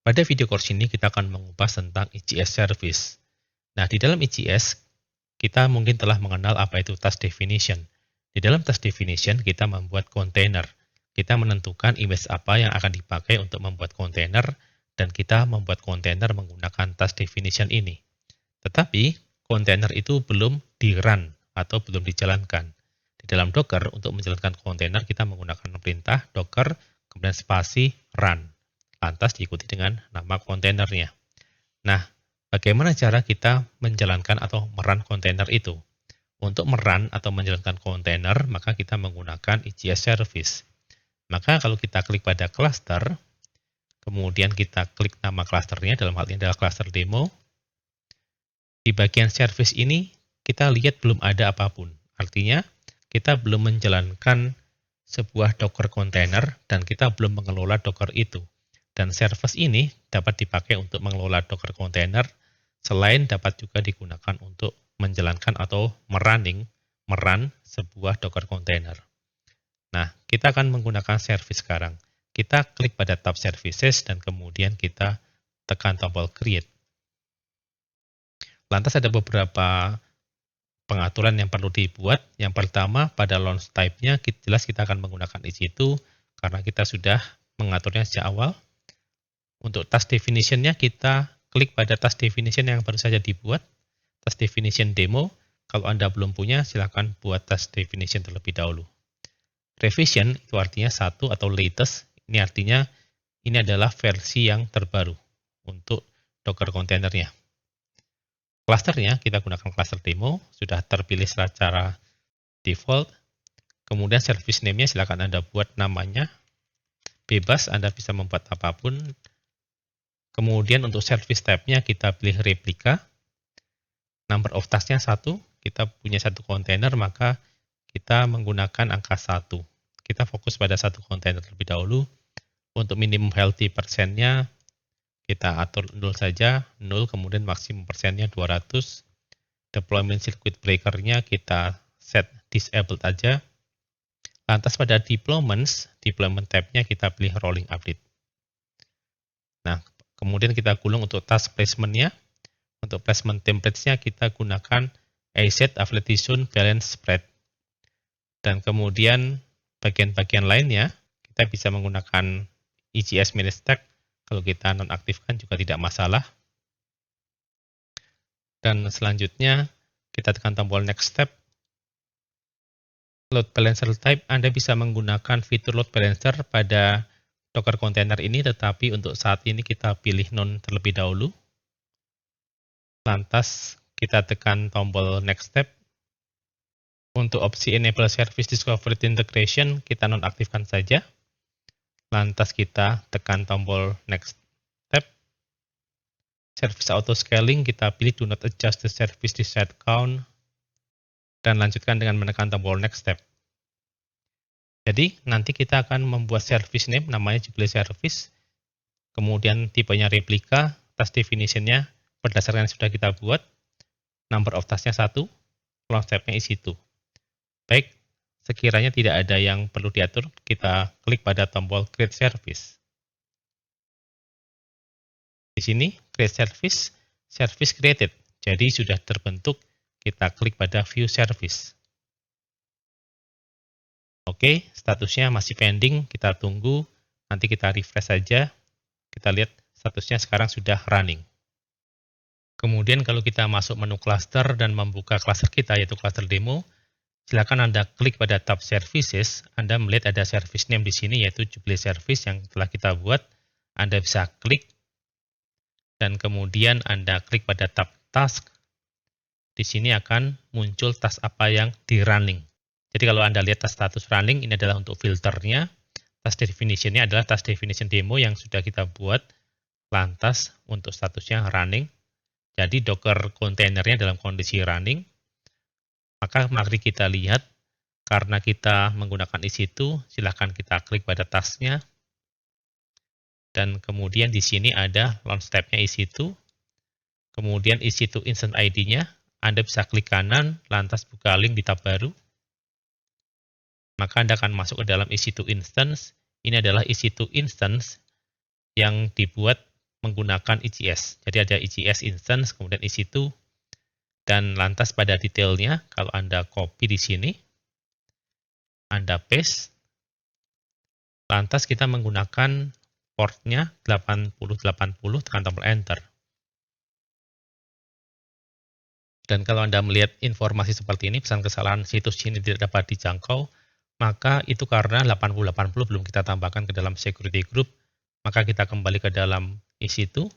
Pada video course ini kita akan mengupas tentang ECS service. Nah, di dalam ECS kita mungkin telah mengenal apa itu task definition. Di dalam task definition kita membuat kontainer. Kita menentukan image apa yang akan dipakai untuk membuat kontainer dan kita membuat kontainer menggunakan task definition ini. Tetapi kontainer itu belum di-run atau belum dijalankan. Di dalam Docker untuk menjalankan kontainer kita menggunakan perintah docker kemudian spasi run. Lantas diikuti dengan nama kontainernya. Nah, bagaimana cara kita menjalankan atau merun kontainer itu? Untuk merun atau menjalankan kontainer, maka kita menggunakan ECS service. Maka kalau kita klik pada cluster, kemudian kita klik nama clusternya, dalam hal ini adalah cluster demo. Di bagian service ini, kita lihat belum ada apapun. Artinya, kita belum menjalankan sebuah Docker container dan kita belum mengelola Docker itu. Dan service ini dapat dipakai untuk mengelola Docker container, selain dapat juga digunakan untuk menjalankan atau merun sebuah Docker container. Nah, kita akan menggunakan service sekarang. Kita klik pada tab services dan kemudian kita tekan tombol create. Lantas ada beberapa pengaturan yang perlu dibuat. Yang pertama, pada launch type-nya jelas kita akan menggunakan EC2 karena kita sudah mengaturnya sejak awal. Untuk task definition-nya kita klik pada task definition yang baru saja dibuat, task definition demo. Kalau Anda belum punya, silakan buat task definition terlebih dahulu. Revision itu artinya satu atau latest. Ini artinya ini adalah versi yang terbaru untuk Docker kontainernya. Clusternya kita gunakan cluster demo, sudah terpilih secara default. Kemudian service name-nya silakan Anda buat namanya. Bebas, Anda bisa membuat apapun. Kemudian untuk service type-nya kita pilih replika. Number of task-nya 1, kita punya satu kontainer, maka kita menggunakan angka 1. Kita fokus pada satu kontainer terlebih dahulu. Untuk minimum healthy persennya, kita atur 0 saja, 0, kemudian maksimum persennya 200. Deployment circuit breaker-nya kita set disabled aja. Lantas pada deployment tab-nya kita pilih rolling update. Nah, kemudian kita gulung untuk task placement-nya. Untuk placement templates-nya kita gunakan AZ Affiliation Balance Spread. Dan kemudian bagian-bagian lainnya kita bisa menggunakan ECS manage tag. Kalau kita nonaktifkan juga tidak masalah. Dan selanjutnya kita tekan tombol next step. Load balancer type, Anda bisa menggunakan fitur load balancer pada Docker container ini, tetapi untuk saat ini kita pilih none terlebih dahulu. Lantas kita tekan tombol next step. Untuk opsi enable service discovery integration kita nonaktifkan saja. Lantas kita tekan tombol next step. Service auto scaling kita pilih do not adjust the service desired count dan lanjutkan dengan menekan tombol next step. Jadi nanti kita akan membuat service name namanya Jubilee service. Kemudian tipenya replika, task definition-nya berdasarkan yang sudah kita buat. Number of task-nya 1, launch type-nya EC2. Baik, sekiranya tidak ada yang perlu diatur, kita klik pada tombol create service. Di sini, create service, service created. Jadi sudah terbentuk, kita klik pada view service. Oke, statusnya masih pending, kita tunggu, nanti kita refresh saja. Kita lihat statusnya sekarang sudah running. Kemudian kalau kita masuk menu cluster dan membuka cluster kita, yaitu cluster demo, silakan Anda klik pada tab services, Anda melihat ada service name di sini, yaitu Jubilee service yang telah kita buat. Anda bisa klik, dan kemudian Anda klik pada tab task. Di sini akan muncul task apa yang di running. Jadi kalau Anda lihat status running, ini adalah untuk filternya. Task definition-nya adalah task definition demo yang sudah kita buat. Lantas untuk statusnya running. Jadi Docker kontainernya dalam kondisi running. Maka mari kita lihat, karena kita menggunakan EC2, silahkan kita klik pada task-nya. Dan kemudian di sini ada launch tab-nya EC2. Kemudian EC2 instance ID-nya, Anda bisa klik kanan, lantas buka link di tab baru. Maka Anda akan masuk ke dalam EC2 instance. Ini adalah EC2 instance yang dibuat menggunakan ECS. Jadi ada ECS instance, kemudian EC2, dan lantas pada detailnya, kalau Anda copy di sini, Anda paste, lantas kita menggunakan portnya 8080, tekan tombol Enter. Dan kalau Anda melihat informasi seperti ini, pesan kesalahan situs ini tidak dapat dijangkau, maka itu karena 8080 belum kita tambahkan ke dalam security group, maka kita kembali ke dalam EC2,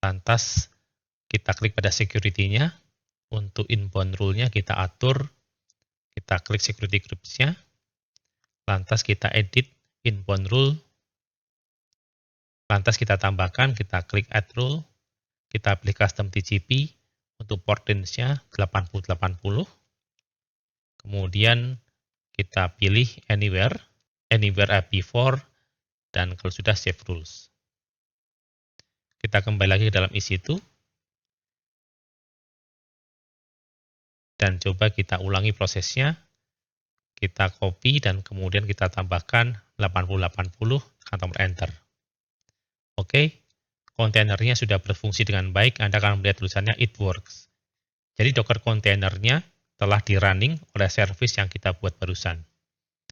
lantas kita klik pada security-nya, untuk inbound rule-nya kita atur, kita klik security groups-nya, lantas kita edit inbound rule, lantas kita tambahkan, kita klik add rule, kita pilih custom TCP, untuk port range-nya 8080, kemudian kita pilih anywhere IP4, dan kalau sudah save rules. Kita kembali lagi ke dalam EC2, dan coba kita ulangi prosesnya, kita copy dan kemudian kita tambahkan 8080, tekan tombol Enter. Oke, kontainernya sudah berfungsi dengan baik, Anda akan melihat tulisannya it works. Jadi Docker kontainernya telah di running oleh service yang kita buat barusan.